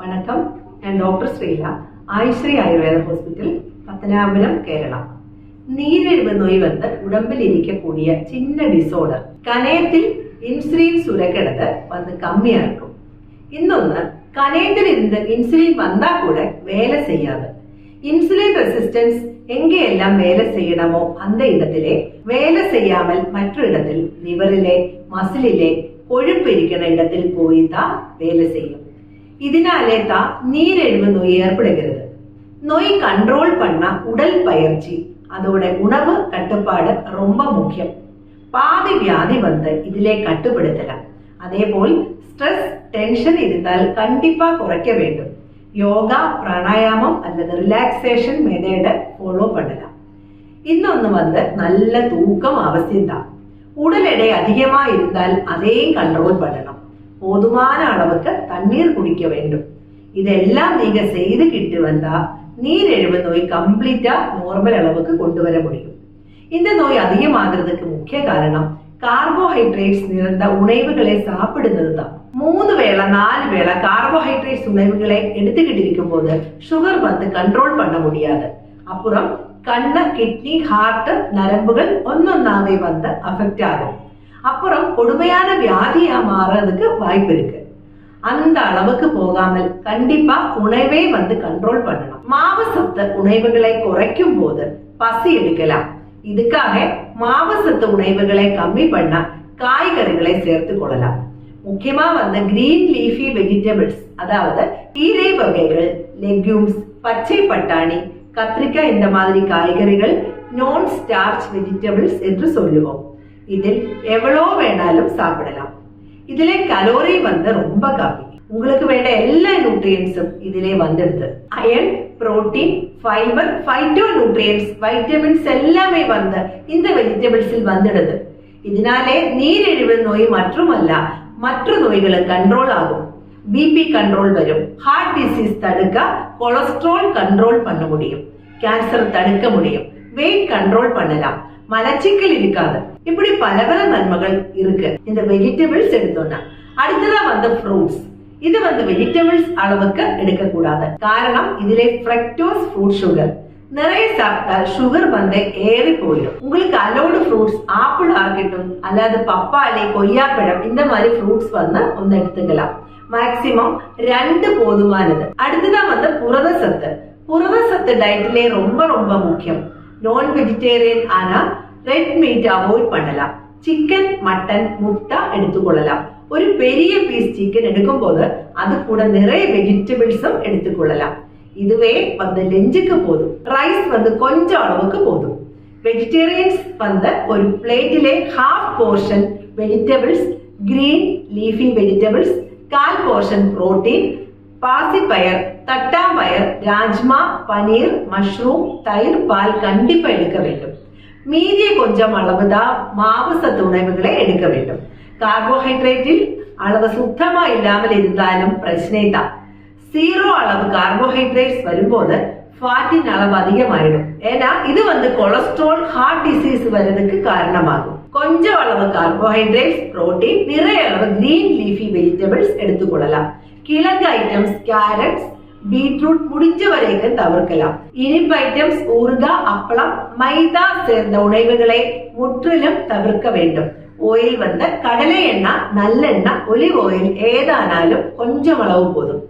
വണക്കം. ഞാൻ doctor Srila, Ayushree Ayurveda hospital, Pathanapuram, Kerala. നീരെഴുവ് நோய் வந்து உடம்பில் இருக்கக்கூடிய சின்ன டிசோர்டர் கணையத்தில் இன்சுலின் சுரக்கிறது வந்து கம்மியா இருக்கும். இன்னொன்னு, கணையத்தில் இருந்து இன்சுலின் வந்தா கூட வேலை செய்யாது. இன்சுலின் ரெசிஸ்டன்ஸ் எங்கெல்லாம் வேலை செய்யணுமோ அந்த இடத்திலே வேலை செய்யாமல் மற்ற இடத்தில் லிவரிலே மசிலிலே கொழுப்பு இருக்கிற இடத்தில் போய் தான் வேலை செய்யும். இதனாலே தான் நீரிழிவு நோய் ஏற்படுகிறது. நோய் கண்ட்ரோல் பண்ண உடல் பயிற்சி அதோட உணவு கட்டுப்பாடு ரொம்ப முக்கியம். பாதி வியாதி வந்து இதிலே கட்டுப்படுத்தலாம். அதே போல் ஸ்ட்ரெஸ் டென்ஷன் இருந்தால் கண்டிப்பா குறைக்க வேண்டும். யோகா பிராணாயாமம் அல்லது ரிலாக்ஸேஷன் மெத்தேட ஃபாலோ பண்ணலாம். இன்னொன்னு வந்து நல்ல தூக்கம் அவசியம்தான். உடல் எடை அதிகமா இருந்தால் அதையும் கண்ட்ரோல் பண்ணணும். போதுமான அளவுக்கு தண்ணீர் குடிக்க வேண்டும். இதெல்லாம் நீங்க செய்துகிட்டு வந்தா நீரிழிவு நோய் கம்ப்ளீட்டா நார்மல் அளவுக்கு கொண்டு வர முடியும். இந்த நோய் அதிகமாகிறதுக்கு முக்கிய காரணம் கார்போஹைட்ரேட்ஸ் நிறைந்த உணவுகளை சாப்பிடுறது தான். 3 வேளை 4 வேளை கார்போஹைட்ரேட்ஸ் உணவுகளை எடுத்துக்கிட்டு இருக்கும் போது சுகர் வந்து கண்ட்ரோல் பண்ண முடியாது. அப்புறம் கண்ணு, கிட்னி, ஹார்ட், நரம்புகள் ஒன்னொன்னாவே வந்து அஃபெக்ட் ஆகும். அப்புறம் கொடுமையான வியாதியா மாறதுக்கு வாய்ப்பு இருக்கு. அந்த அளவுக்கு போகாமல் கண்டிப்பா உணவை வந்து கண்ட்ரோல் பண்ணணும். மாவு சத்து உணவுகளை குறைக்கும் போது பசி எடுக்கலாம். இதுக்காக மாவு சத்து உணவுகளை கம்மி பண்ண காய்கறிகளை சேர்த்து கொள்ளலாம். முக்கியமா வந்து கிரீன் லீஃபி வெஜிடபிள்ஸ், அதாவது கீரை வகைகள், லெக்யூம்ஸ், பச்சை பட்டாணி, கத்திரிக்காய், இந்த மாதிரி காய்கறிகள் நான் ஸ்டார்ச் வெஜிடபிள்ஸ் என்று சொல்லுவோம். இதில் எவ்வளோ வேணாலும் சாப்பிடலாம். இதுல கலோரி வந்து ரொம்ப கம்மி. உங்களுக்கு வேண்ட எல்லா நியூட்ரியன்ஸும் இதிலே வந்துடுது. Iron, protein, fibre, phytonutrients, vitamins எல்லாமே வந்து இந்த வெஜிடபிள்ஸில் வந்துடுது. இதனாலே நீரிழிவு நோய் மட்டுமல்ல மற்ற நோய்களும் கண்ட்ரோல் ஆகும். பிபி கண்ட்ரோல் வரும். ஹார்ட் டிசீஸ் தடுக்க கொலஸ்ட்ரால் கண்ட்ரோல் பண்ண முடியும். கேன்சர் தடுக்க முடியும். வெயிட் கண்ட்ரோல் பண்ணலாம். மலச்சிக்கல் இருக்காது. இப்படி பல நன்மைகள் இருக்கு இந்த வெஜிடபிள்ஸ் எடுத்தோம்னா. அடுத்ததா வந்து ஃப்ரூட்ஸ். இது வந்து வெஜிடபிள்ஸ் அளவுக்கு எடுக்க கூடாது. காரணம் இதிலே ஃப்ரக்டோஸ் ஃப்ரூட் சுகர். நிறைய சாப்பிட்டால் சுகர் வந்து ஏறி போயிடும். உங்களுக்கு அலோடு ஃப்ரூட்ஸ் ஆப்பிள் ஆகட்டும் அல்லது பப்பாளி, கொய்யாப்பழம், இந்த மாதிரி ஃப்ரூட்ஸ் வந்து ஒன்னு எடுத்துக்கலாம். மேக்சிமம் 2 போதுமானது. அடுத்ததான் வந்து புரத சத்து. புரத சத்து டயட்லே ரொம்ப ரொம்ப முக்கியம். நான் வெஜிடேரியன் ஆனா ரெட் மீட் அவாய்ட் பண்ணலாம். சிக்கன், மட்டன், முட்டை எடுத்துக்கொள்ளலாம். ஒரு பெரிய பீஸ் சிக்கன் எடுக்கும் போது அது கூட நிறைய வெஜிடபிள்ஸும் எடுத்துக்கொள்ளலாம். இதுவே வந்து லெஞ்சுக்கு போதும். ரைஸ் வந்து கொஞ்சம் அளவுக்கு போதும். வெஜிடேரியன்ஸ் வந்து ஒரு பிளேட்டிலே half portion vegetables, green leafy vegetables, 1/4 portion protein, பாசிப்பயர், தட்டாம்பயர், ராஜ்மா, பனீர், மஷ்ரூம், தயிர், பால் கண்டிப்பா எடுக்க வேண்டும். மீதிய கொஞ்சம் அளவுதான் மாவு சத்து உணவுகளை எடுக்க வேண்டும். கார்போஹைட்ரேட்டில் அளவு சுத்தமா இல்லாமல் இருந்தாலும் பிரச்சனை தான். 0 அளவு கார்போஹைட்ரேட்ஸ் வரும்போது ஃபேட்டின் அளவு அதிகமாயிடும். ஏன்னா இது வந்து கொலஸ்ட்ரால், ஹார்ட் டிசீஸ் வருவதற்கு காரணமாகும். கொஞ்சம் அளவு கார்போஹைட்ரேட்ஸ், புரோட்டீன், நிறைய அளவு கிரீன் லீஃபி வெஜிடபிள்ஸ் எடுத்துக்கொள்ளலாம். கிழங்கு ஐட்டம்ஸ், கேரட்ஸ், பீட்ரூட் முடிஞ்ச வரைக்கும் தவிர்க்கலாம். இனிப்பு ஐட்டம்ஸ், ஊறுகாய், அப்பளம், மைதா சேர்ந்த உணவுகளை முற்றிலும் தவிர்க்க வேண்டும். ஓயில் வந்து கடலை எண்ணெய், நல்லெண்ணெய், ஒலிவ் ஆயில் ஏதானாலும் கொஞ்சம் அளவு போதும்.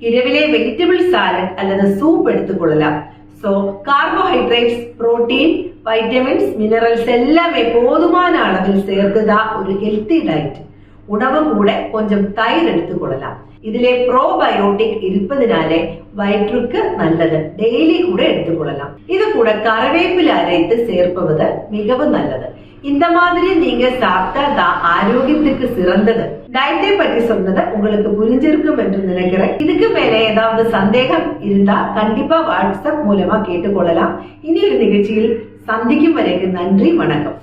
இரவிலே வெஜிடபிள் சாலட் அல்லது சூப் எடுத்துக்கொள்ளலாம். So carbohydrates, protein, vitamins, minerals எல்லாமே போதுமான அளவில் சேர்த்துதான் ஒரு ஹெல்த்தி டயட். உணவு கூட கொஞ்சம் தயிர் எடுத்துக்கொள்ளலாம். இதிலே ப்ரோபயோட்டிக் இருப்பதனாலே வயிற்றுக்கு நல்லது. டெய்லி கூட எடுத்துக்கொள்ளலாம். இது கூட கருவேப்பிலை அரைத்து சேர்ப்பது மிகவும் நல்லது. இந்த மாதிரி நீங்க சாப்பிட்டா தான் ஆரோக்கியத்துக்கு சிறந்தது. டயட்டை பற்றி சொன்னதை உங்களுக்கு புரிஞ்சிருக்கும் என்று நினைக்கிறேன். இதுக்கு மேல ஏதாவது சந்தேகம் இருந்தா கண்டிப்பா வாட்ஸ்அப் மூலமா கேட்டுக்கொள்ளலாம். இனி ஒரு நிகழ்ச்சியில் சந்திக்கும் வரைக்கும் நன்றி, வணக்கம்.